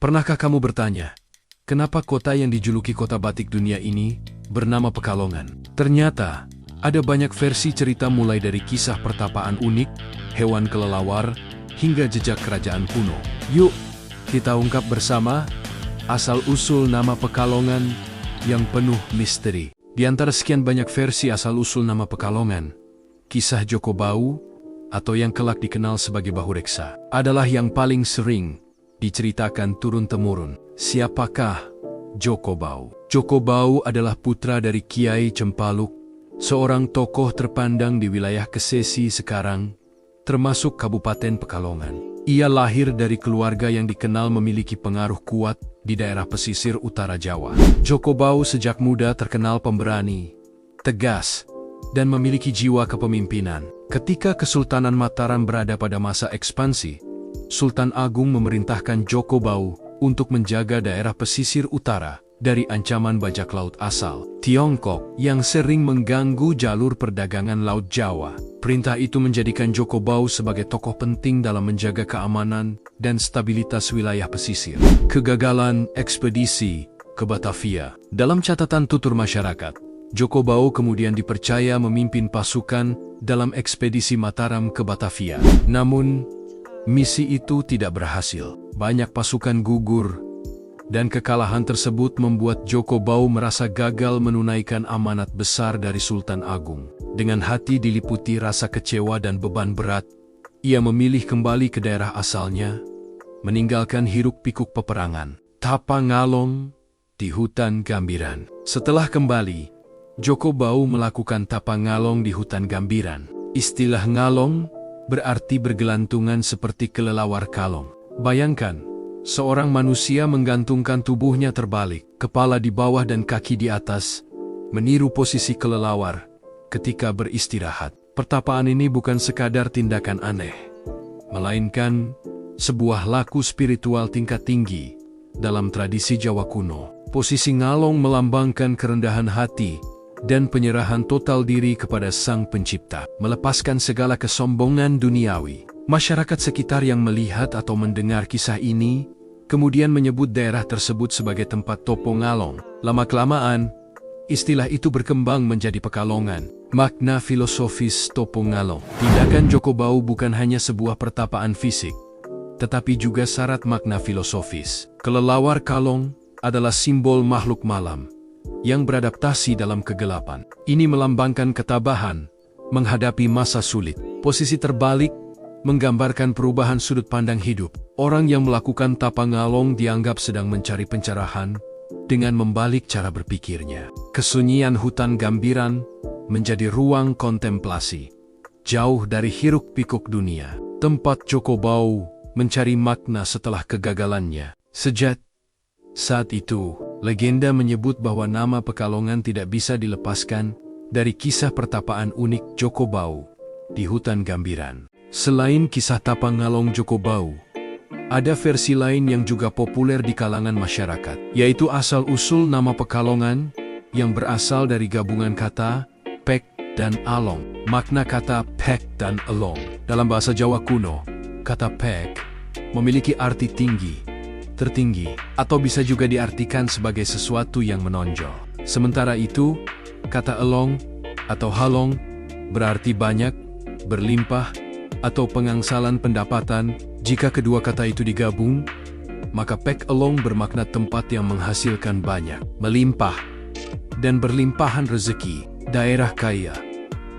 Pernahkah kamu bertanya, kenapa kota yang dijuluki kota batik dunia ini bernama Pekalongan? Ternyata, ada banyak versi cerita mulai dari kisah pertapaan unik, hewan kelelawar, hingga jejak kerajaan kuno. Yuk, kita ungkap bersama asal-usul nama Pekalongan yang penuh misteri. Di antara sekian banyak versi asal-usul nama Pekalongan, kisah Joko Bau, atau yang kelak dikenal sebagai Bahureksa, adalah yang paling sering diceritakan turun-temurun. Siapakah Joko Bau? Joko Bau adalah putra dari Kiai Cempaluk, seorang tokoh terpandang di wilayah Kesesi sekarang, termasuk Kabupaten Pekalongan. Ia lahir dari keluarga yang dikenal memiliki pengaruh kuat di daerah pesisir utara Jawa. Joko Bau sejak muda terkenal pemberani, tegas, dan memiliki jiwa kepemimpinan. Ketika Kesultanan Mataram berada pada masa ekspansi, Sultan Agung memerintahkan Joko Bau untuk menjaga daerah pesisir utara dari ancaman bajak laut asal Tiongkok yang sering mengganggu jalur perdagangan Laut Jawa. Perintah itu menjadikan Joko Bau sebagai tokoh penting dalam menjaga keamanan dan stabilitas wilayah pesisir. Kegagalan ekspedisi ke Batavia. Dalam catatan tutur masyarakat, Joko Bau kemudian dipercaya memimpin pasukan dalam ekspedisi Mataram ke Batavia. Namun, misi itu tidak berhasil. Banyak pasukan gugur, dan kekalahan tersebut membuat Joko Bau merasa gagal menunaikan amanat besar dari Sultan Agung. Dengan hati diliputi rasa kecewa dan beban berat, ia memilih kembali ke daerah asalnya, meninggalkan hiruk-pikuk peperangan. Tapangalong di hutan Gambiran. Setelah kembali, Joko Bau melakukan tapangalong di hutan Gambiran. Istilah ngalong berarti bergelantungan seperti kelelawar kalong. Bayangkan, seorang manusia menggantungkan tubuhnya terbalik, kepala di bawah dan kaki di atas, meniru posisi kelelawar ketika beristirahat. Pertapaan ini bukan sekadar tindakan aneh, melainkan sebuah laku spiritual tingkat tinggi dalam tradisi Jawa kuno. Posisi ngalong melambangkan kerendahan hati dan penyerahan total diri kepada Sang Pencipta, melepaskan segala kesombongan duniawi. Masyarakat sekitar yang melihat atau mendengar kisah ini kemudian menyebut daerah tersebut sebagai tempat Topo Ngalong. Lama-kelamaan, istilah itu berkembang menjadi Pekalongan. Makna filosofis Topo Ngalong. Tindakan Joko Bau bukan hanya sebuah pertapaan fisik, tetapi juga syarat makna filosofis. Kelelawar kalong adalah simbol makhluk malam yang beradaptasi dalam kegelapan. Ini melambangkan ketabahan menghadapi masa sulit. Posisi terbalik menggambarkan perubahan sudut pandang hidup. Orang yang melakukan tapangalong dianggap sedang mencari pencerahan dengan membalik cara berpikirnya. Kesunyian hutan Gambiran menjadi ruang kontemplasi, jauh dari hiruk-pikuk dunia. Tempat Joko Bau mencari makna setelah kegagalannya. Sejak saat itu, legenda menyebut bahwa nama Pekalongan tidak bisa dilepaskan dari kisah pertapaan unik Joko Bau di hutan Gambiran. Selain kisah tapangalong Joko Bau, ada versi lain yang juga populer di kalangan masyarakat, yaitu asal-usul nama Pekalongan yang berasal dari gabungan kata pek dan along. Makna kata pek dan along dalam bahasa Jawa kuno, kata pek memiliki arti tinggi, tertinggi, atau bisa juga diartikan sebagai sesuatu yang menonjol. Sementara itu, kata elong atau halong berarti banyak, berlimpah, atau pengangsalan pendapatan. Jika kedua kata itu digabung, maka pek elong bermakna tempat yang menghasilkan banyak, melimpah, dan berlimpahan rezeki, daerah kaya,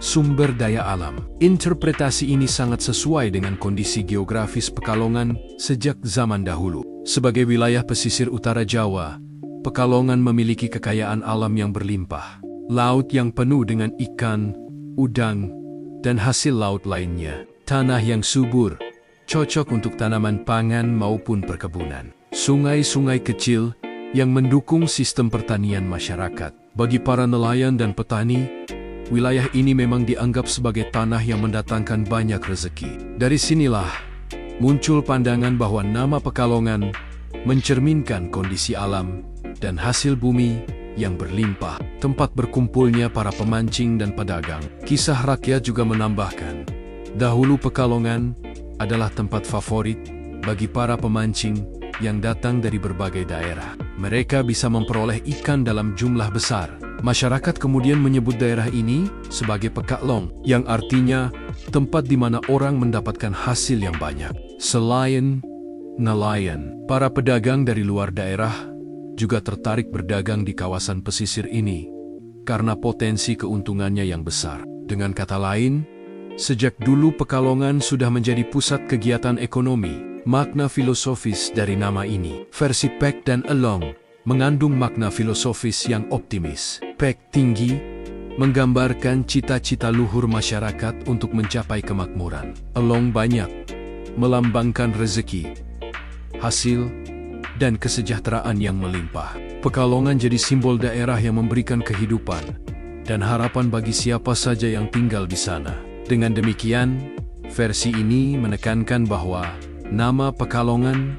sumber daya alam. Interpretasi ini sangat sesuai dengan kondisi geografis Pekalongan sejak zaman dahulu. Sebagai wilayah pesisir utara Jawa, Pekalongan memiliki kekayaan alam yang berlimpah. Laut yang penuh dengan ikan, udang, dan hasil laut lainnya. Tanah yang subur, cocok untuk tanaman pangan maupun perkebunan. Sungai-sungai kecil yang mendukung sistem pertanian masyarakat. Bagi para nelayan dan petani, wilayah ini memang dianggap sebagai tanah yang mendatangkan banyak rezeki. Dari sinilah muncul pandangan bahwa nama Pekalongan mencerminkan kondisi alam dan hasil bumi yang berlimpah, tempat berkumpulnya para pemancing dan pedagang. Kisah rakyat juga menambahkan, dahulu Pekalongan adalah tempat favorit bagi para pemancing yang datang dari berbagai daerah. Mereka bisa memperoleh ikan dalam jumlah besar. Masyarakat kemudian menyebut daerah ini sebagai Pekalong, yang artinya tempat di mana orang mendapatkan hasil yang banyak. Selain nelayan, para pedagang dari luar daerah juga tertarik berdagang di kawasan pesisir ini karena potensi keuntungannya yang besar. Dengan kata lain, sejak dulu Pekalongan sudah menjadi pusat kegiatan ekonomi. Makna filosofis dari nama ini, versi Pek dan Elong, mengandung makna filosofis yang optimis. Pek tinggi, menggambarkan cita-cita luhur masyarakat untuk mencapai kemakmuran. Elong banyak, melambangkan rezeki, hasil, dan kesejahteraan yang melimpah. Pekalongan jadi simbol daerah yang memberikan kehidupan dan harapan bagi siapa saja yang tinggal di sana. Dengan demikian, versi ini menekankan bahwa nama Pekalongan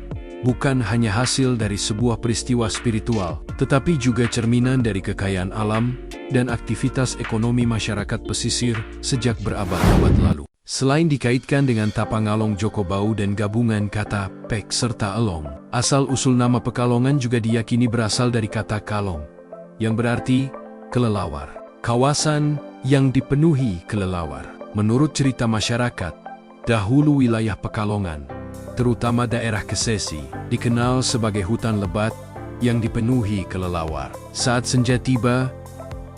bukan hanya hasil dari sebuah peristiwa spiritual, tetapi juga cerminan dari kekayaan alam dan aktivitas ekonomi masyarakat pesisir sejak berabad-abad lalu. Selain dikaitkan dengan Tapangalong Jokobau dan gabungan kata Pek serta Elong, asal-usul nama Pekalongan juga diyakini berasal dari kata kalong, yang berarti kelelawar. Kawasan yang dipenuhi kelelawar. Menurut cerita masyarakat, dahulu wilayah Pekalongan, terutama daerah Kesesi, dikenal sebagai hutan lebat yang dipenuhi kelelawar. Saat senja tiba,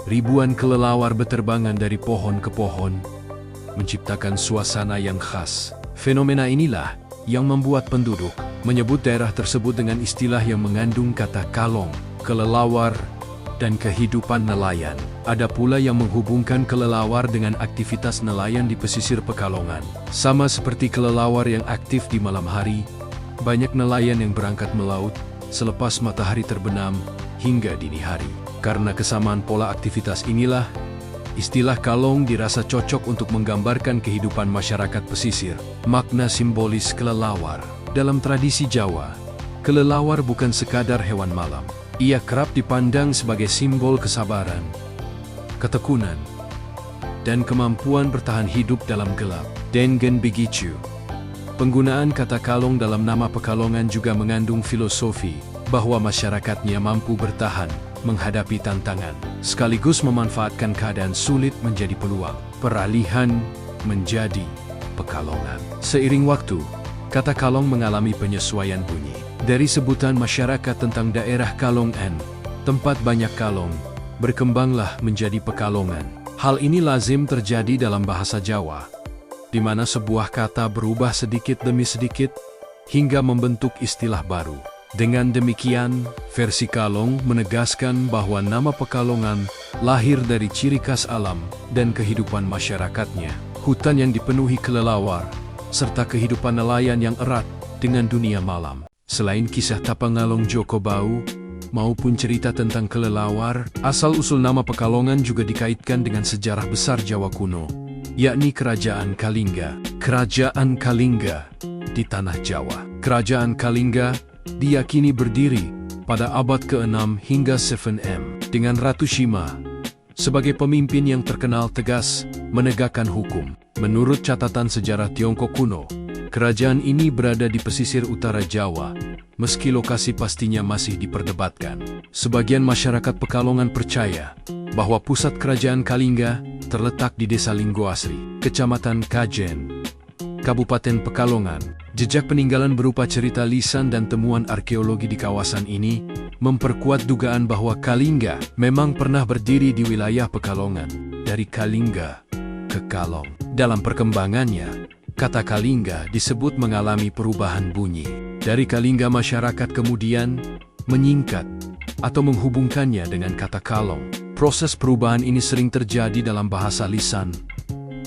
ribuan kelelawar berterbangan dari pohon ke pohon, menciptakan suasana yang khas. Fenomena inilah yang membuat penduduk menyebut daerah tersebut dengan istilah yang mengandung kata kalong, kelelawar, dan kehidupan nelayan. Ada pula yang menghubungkan kelelawar dengan aktivitas nelayan di pesisir Pekalongan. Sama seperti kelelawar yang aktif di malam hari, banyak nelayan yang berangkat melaut selepas matahari terbenam hingga dini hari. Karena kesamaan pola aktivitas inilah, istilah kalong dirasa cocok untuk menggambarkan kehidupan masyarakat pesisir. Makna simbolis kelelawar. Dalam tradisi Jawa, kelelawar bukan sekadar hewan malam. Ia kerap dipandang sebagai simbol kesabaran, ketekunan, dan kemampuan bertahan hidup dalam gelap. Dengan begitu, penggunaan kata kalong dalam nama Pekalongan juga mengandung filosofi bahwa masyarakatnya mampu bertahan menghadapi tantangan, sekaligus memanfaatkan keadaan sulit menjadi peluang. Peralihan menjadi Pekalongan. Seiring waktu, kata kalong mengalami penyesuaian bunyi. Dari sebutan masyarakat tentang daerah Kalongan, tempat banyak kalong, berkembanglah menjadi Pekalongan. Hal ini lazim terjadi dalam bahasa Jawa, di mana sebuah kata berubah sedikit demi sedikit hingga membentuk istilah baru. Dengan demikian, versi kalong menegaskan bahwa nama Pekalongan lahir dari ciri khas alam dan kehidupan masyarakatnya. Hutan yang dipenuhi kelelawar, serta kehidupan nelayan yang erat dengan dunia malam. Selain kisah Tapangalong Jokobau maupun cerita tentang kelelawar, asal-usul nama Pekalongan juga dikaitkan dengan sejarah besar Jawa kuno, yakni Kerajaan Kalingga. Kerajaan Kalingga di Tanah Jawa. Kerajaan Kalingga diyakini berdiri pada abad ke-6 hingga 7M, dengan Ratu Shima sebagai pemimpin yang terkenal tegas menegakkan hukum. Menurut catatan sejarah Tiongkok kuno, kerajaan ini berada di pesisir utara Jawa, meski lokasi pastinya masih diperdebatkan. Sebagian masyarakat Pekalongan percaya bahwa pusat kerajaan Kalingga terletak di Desa Linggoasri, Kecamatan Kajen, Kabupaten Pekalongan. Jejak peninggalan berupa cerita lisan dan temuan arkeologi di kawasan ini memperkuat dugaan bahwa Kalingga memang pernah berdiri di wilayah Pekalongan. Dari Kalingga ke Kalong. Dalam perkembangannya, kata Kalingga disebut mengalami perubahan bunyi. Dari Kalingga, masyarakat kemudian menyingkat atau menghubungkannya dengan kata kalong. Proses perubahan ini sering terjadi dalam bahasa lisan,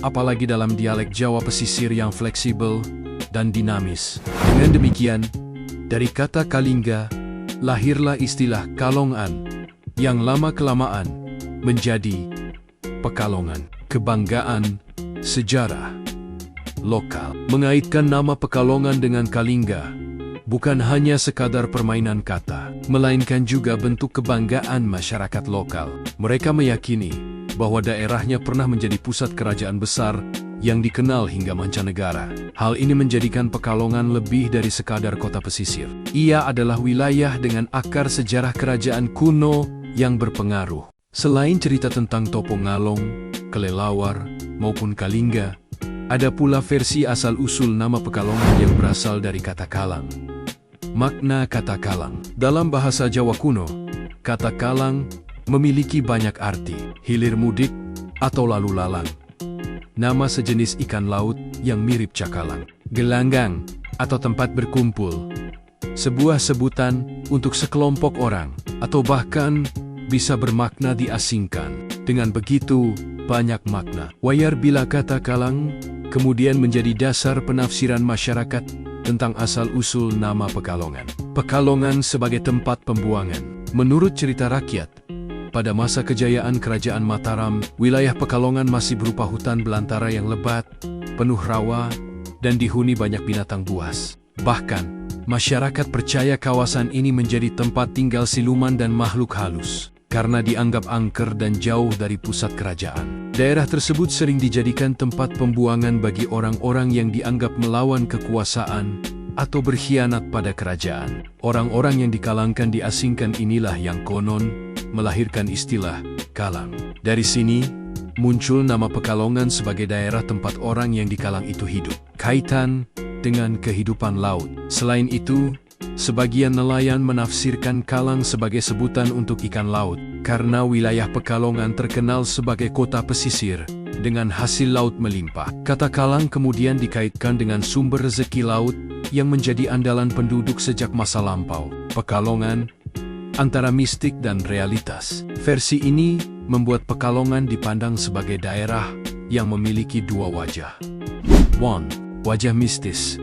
apalagi dalam dialek Jawa pesisir yang fleksibel dan dinamis. Dengan demikian, dari kata Kalingga, lahirlah istilah Kalongan yang lama-kelamaan menjadi Pekalongan. Kebanggaan, sejarah, lokal. Mengaitkan nama Pekalongan dengan Kalingga bukan hanya sekadar permainan kata, melainkan juga bentuk kebanggaan masyarakat lokal. Mereka meyakini bahwa daerahnya pernah menjadi pusat kerajaan besar yang dikenal hingga mancanegara. Hal ini menjadikan Pekalongan lebih dari sekadar kota pesisir. Ia adalah wilayah dengan akar sejarah kerajaan kuno yang berpengaruh. Selain cerita tentang Topo Ngalong, Kelelawar, maupun Kalingga, ada pula versi asal-usul nama Pekalongan yang berasal dari kata kalang. Makna kata kalang. Dalam bahasa Jawa kuno, kata kalang memiliki banyak arti. Hilir mudik atau lalu lalang. Nama sejenis ikan laut yang mirip cakalang. Gelanggang atau tempat berkumpul. Sebuah sebutan untuk sekelompok orang atau bahkan bisa bermakna diasingkan. Dengan begitu, banyak makna. Wayar bila kata kalang kemudian menjadi dasar penafsiran masyarakat tentang asal-usul nama Pekalongan. Pekalongan sebagai tempat pembuangan. Menurut cerita rakyat, pada masa kejayaan Kerajaan Mataram, wilayah Pekalongan masih berupa hutan belantara yang lebat, penuh rawa, dan dihuni banyak binatang buas. Bahkan, masyarakat percaya kawasan ini menjadi tempat tinggal siluman dan makhluk halus, karena dianggap angker dan jauh dari pusat kerajaan. Daerah tersebut sering dijadikan tempat pembuangan bagi orang-orang yang dianggap melawan kekuasaan atau berkhianat pada kerajaan. Orang-orang yang dikalangkan diasingkan inilah yang konon melahirkan istilah kalang. Dari sini, muncul nama Pekalongan sebagai daerah tempat orang yang dikalang itu hidup. Kaitan dengan kehidupan laut. Selain itu, sebagian nelayan menafsirkan kalang sebagai sebutan untuk ikan laut, karena wilayah Pekalongan terkenal sebagai kota pesisir dengan hasil laut melimpah. Kata kalang kemudian dikaitkan dengan sumber rezeki laut yang menjadi andalan penduduk sejak masa lampau. Pekalongan antara mistik dan realitas. Versi ini membuat Pekalongan dipandang sebagai daerah yang memiliki dua wajah. 1. Wajah mistis.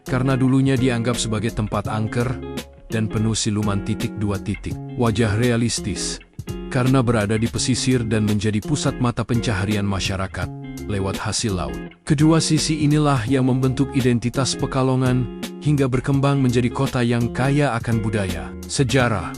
Karena dulunya dianggap sebagai tempat angker dan penuh siluman. 2. Wajah realistis. Karena berada di pesisir dan menjadi pusat mata pencaharian masyarakat lewat hasil laut. Kedua sisi inilah yang membentuk identitas Pekalongan hingga berkembang menjadi kota yang kaya akan budaya, sejarah,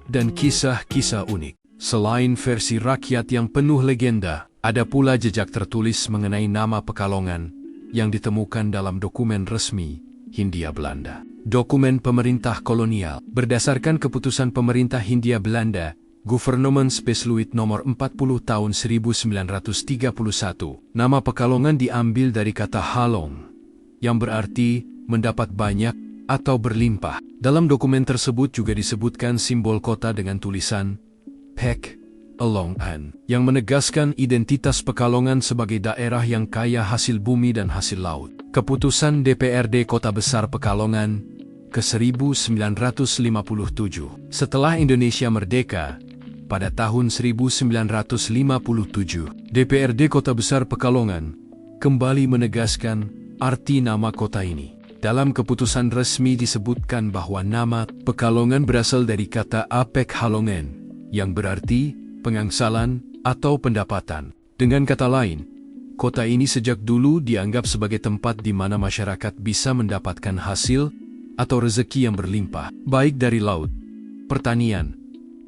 dan kisah-kisah unik. Selain versi rakyat yang penuh legenda, ada pula jejak tertulis mengenai nama Pekalongan yang ditemukan dalam dokumen resmi Hindia Belanda. Dokumen pemerintah kolonial. Berdasarkan keputusan pemerintah Hindia Belanda, Gouvernement Spesluit nomor 40 tahun 1931, nama Pekalongan diambil dari kata halong, yang berarti mendapat banyak atau berlimpah. Dalam dokumen tersebut juga disebutkan simbol kota dengan tulisan Pek Along An, yang menegaskan identitas Pekalongan sebagai daerah yang kaya hasil bumi dan hasil laut. Keputusan DPRD Kota Besar Pekalongan ke-1957. Setelah Indonesia merdeka, pada tahun 1957, DPRD Kota Besar Pekalongan kembali menegaskan arti nama kota ini. Dalam keputusan resmi disebutkan bahwa nama Pekalongan berasal dari kata Apek Halongen, yang berarti pengangsalan atau pendapatan. Dengan kata lain, kota ini sejak dulu dianggap sebagai tempat di mana masyarakat bisa mendapatkan hasil atau rezeki yang berlimpah, baik dari laut, pertanian,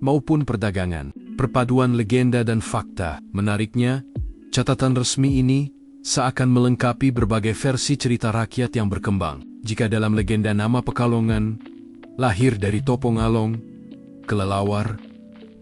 maupun perdagangan. Perpaduan legenda dan fakta. Menariknya, catatan resmi ini seakan melengkapi berbagai versi cerita rakyat yang berkembang. Jika dalam legenda nama Pekalongan lahir dari Topo Ngalong, Kelelawar,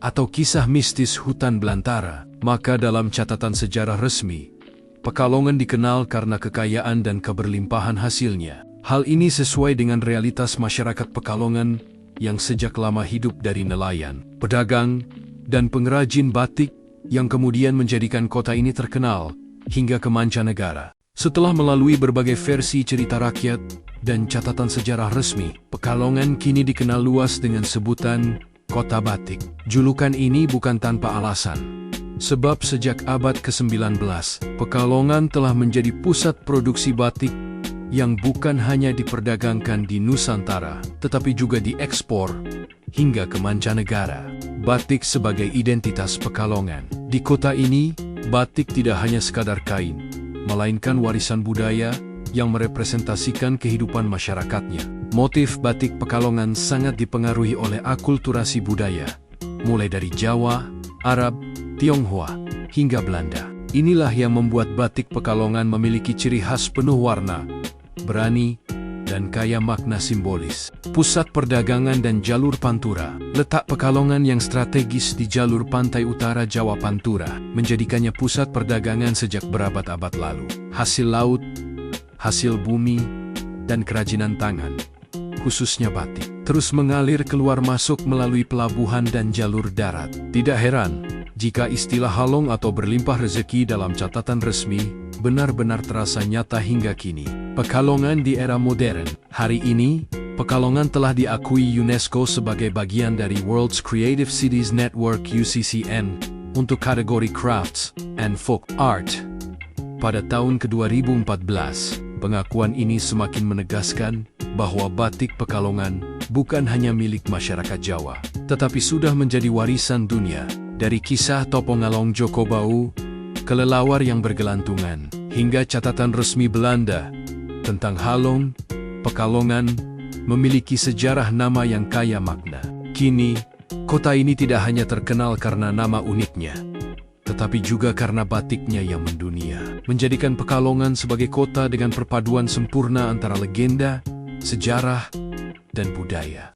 atau kisah mistis hutan belantara, maka dalam catatan sejarah resmi, Pekalongan dikenal karena kekayaan dan keberlimpahan hasilnya. Hal ini sesuai dengan realitas masyarakat Pekalongan yang sejak lama hidup dari nelayan, pedagang, dan pengrajin batik yang kemudian menjadikan kota ini terkenal hingga ke mancanegara. Setelah melalui berbagai versi cerita rakyat dan catatan sejarah resmi, Pekalongan kini dikenal luas dengan sebutan Kota Batik. Julukan ini bukan tanpa alasan, sebab sejak abad ke-19, Pekalongan telah menjadi pusat produksi batik yang bukan hanya diperdagangkan di Nusantara, tetapi juga diekspor hingga ke mancanegara. Batik sebagai identitas Pekalongan. Di kota ini, batik tidak hanya sekadar kain, melainkan warisan budaya yang merepresentasikan kehidupan masyarakatnya. Motif batik Pekalongan sangat dipengaruhi oleh akulturasi budaya, mulai dari Jawa, Arab, Tionghoa, hingga Belanda. Inilah yang membuat batik Pekalongan memiliki ciri khas penuh warna, berani, dan kaya makna simbolis. Pusat perdagangan dan jalur pantura. Letak Pekalongan yang strategis di jalur pantai utara Jawa Pantura menjadikannya pusat perdagangan sejak berabad-abad lalu. Hasil laut, hasil bumi, dan kerajinan tangan, khususnya batik, terus mengalir keluar masuk melalui pelabuhan dan jalur darat. Tidak heran jika istilah halong atau berlimpah rezeki dalam catatan resmi benar-benar terasa nyata hingga kini. Pekalongan di era modern. Hari ini, Pekalongan telah diakui UNESCO sebagai bagian dari World's Creative Cities Network (UCCN) untuk kategori Crafts and Folk Art. Pada tahun ke-2014, pengakuan ini semakin menegaskan bahwa batik Pekalongan bukan hanya milik masyarakat Jawa, tetapi sudah menjadi warisan dunia. Dari kisah Topongalong Jokobau, kelelawar yang bergelantungan, hingga catatan resmi Belanda tentang halong, Pekalongan memiliki sejarah nama yang kaya makna. Kini, kota ini tidak hanya terkenal karena nama uniknya, tetapi juga karena batiknya yang mendunia, menjadikan Pekalongan sebagai kota dengan perpaduan sempurna antara legenda, sejarah, dan budaya.